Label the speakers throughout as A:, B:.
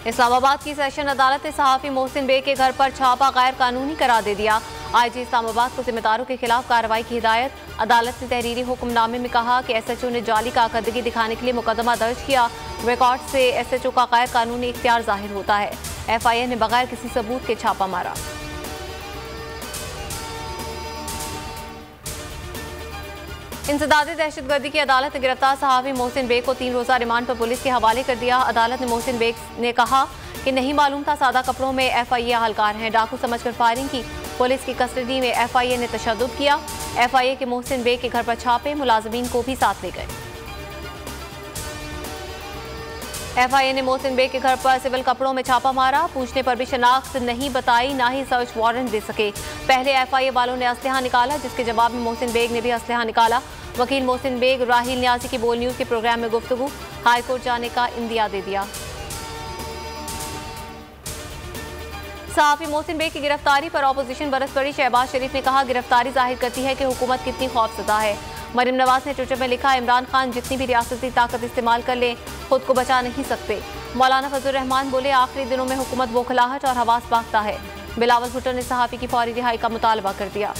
A: इस्लामाबाद की सेशन अदालत ने सहाफी मोहसिन बेग के घर पर छापा गैर कानूनी करार दे दिया। आईजी इस्लामाबाद को जिम्मेदारों के खिलाफ कार्रवाई की हिदायत। अदालत ने तहरीरी हुक्मनामे में कहा कि SHO ने जाली कारकर्दगी दिखाने के लिए मुकदमा दर्ज किया। रिकॉर्ड से SHO का गैर कानूनी इख्तियार जाहिर होता है। FIA ने बगैर किसी सबूत के छापा मारा। इंसदादी दहशतगर्दी की अदालत ने गिरफ्तार सहाफी मोहसिन बेग को 3 रोजा रिमांड पर पुलिस के हवाले कर दिया। अदालत ने मोहसिन बेग ने कहा कि नहीं मालूम था सादा कपड़ों में FIA अहलकार हैं, डाकू समझकर फायरिंग की। पुलिस की कस्टडी में FIA ने तशद्दुद किया। FIA के मोहसिन बेग के घर पर छापे, मुलाजिमीन को भी साथ ले गए। FIA ने मोहसिन बेग के घर पर सिविल कपड़ों में छापा मारा। पूछने पर भी शनाख्त नहीं बताई, ना ही सर्च वारंट दे सके। पहले FIA वालों ने असलहा निकाला, जिसके जवाब में मोहसिन बेग ने भी असलहा निकाला। वकील मोहसिन बेग राहिल न्याजी की बोल न्यूज के प्रोग्राम में गुफ्तगू, हाईकोर्ट जाने का इंदिया दे दिया। सहाफी मोहसिन बेग की गिरफ्तारी पर ऑपोजिशन बरस पड़ी। शहबाज शरीफ ने कहा गिरफ्तारी जाहिर करती है कि हुकूमत कितनी खौफजदा है। मरीम नवाज ने ट्विटर में लिखा इमरान खान जितनी भी रियासती ताकत इस्तेमाल कर ले खुद को बचा नहीं सकते। मौलाना फजल रहमान बोले आखिरी दिनों में हुकूमत बौखलाहट और हवास बांटता है। बिलावल भुट्टो ने सहाफी की फौरी रिहाई का मुतालबा कर दिया।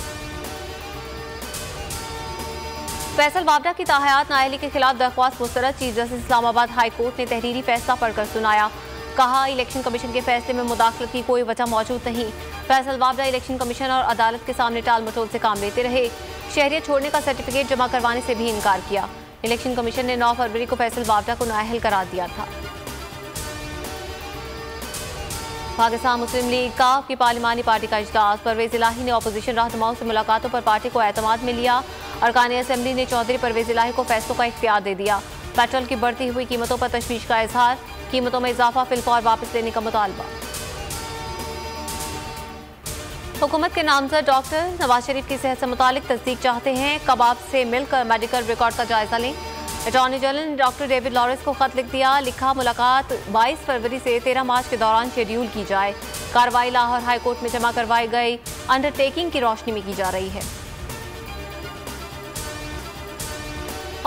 A: फैसल वावडा की ताहयात नाअहली के खिलाफ दरख्वास्त मुस्तरद। Chief justice Islamabad high court ने तहरीरी फैसला पढ़कर सुनाया। कहा इलेक्शन कमीशन के फैसले में मुदाखलत की कोई वजह मौजूद नहीं। फैसल वावडा इलेक्शन कमीशन और अदालत के सामने टाल मटोल से काम लेते रहे। शहरियत छोड़ने का सर्टिफिकेट जमा करवाने से भी इनकार किया। इलेक्शन कमीशन ने 9 फरवरी को फैसल वावडा को नाअहल करार दिया था। पाकिस्तान मुस्लिम लीग काफ की पार्लिमानी पार्टी का इजलास। परवेज इलाही ने अपोजिशन रहनुमाओं से मुलाकातों पर पार्टी को एतमाद में लिया। अरकान असेंबली ने चौधरी परवेज इलाही को फैसलों का इख्तियार दे दिया। पेट्रोल की बढ़ती हुई कीमतों पर तशवीश का इजहार। कीमतों में इजाफा फिलफौर वापस लेने का मुतालबा। हुकूमत के नामजद डॉक्टर नवाज शरीफ की सेहत से मुतालिक तस्दीक चाहते हैं। कबाब से मिलकर मेडिकल रिकॉर्ड का जायजा लें। अटॉर्नी जनरल ने डॉक्टर डेविड लॉरेंस को खत लिख दिया। लिखा मुलाकात 22 फरवरी से 13 मार्च के दौरान शेड्यूल की जाए। कार्रवाई लाहौर हाई कोर्ट में जमा करवाई गई अंडरटेकिंग की रोशनी में की जा रही है।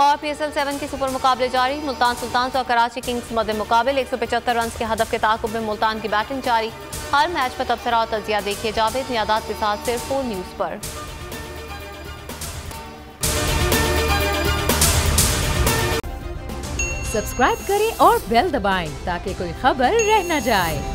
A: और PSL 7 के सुपर मुकाबले जारी। मुल्तान सुल्तान्स और कराची किंग्स मध्य मुकाबले 175 रन के हदफ के ताक़ुब में मुल्तान की बैटिंग जारी। हर मैच पर तबसरा और तजिया देखिए जावेद मियादाद के साथ सिर्फ 4 न्यूज़ पर।
B: सब्सक्राइब करें और बेल दबाएं ताकि कोई खबर रह न जाए।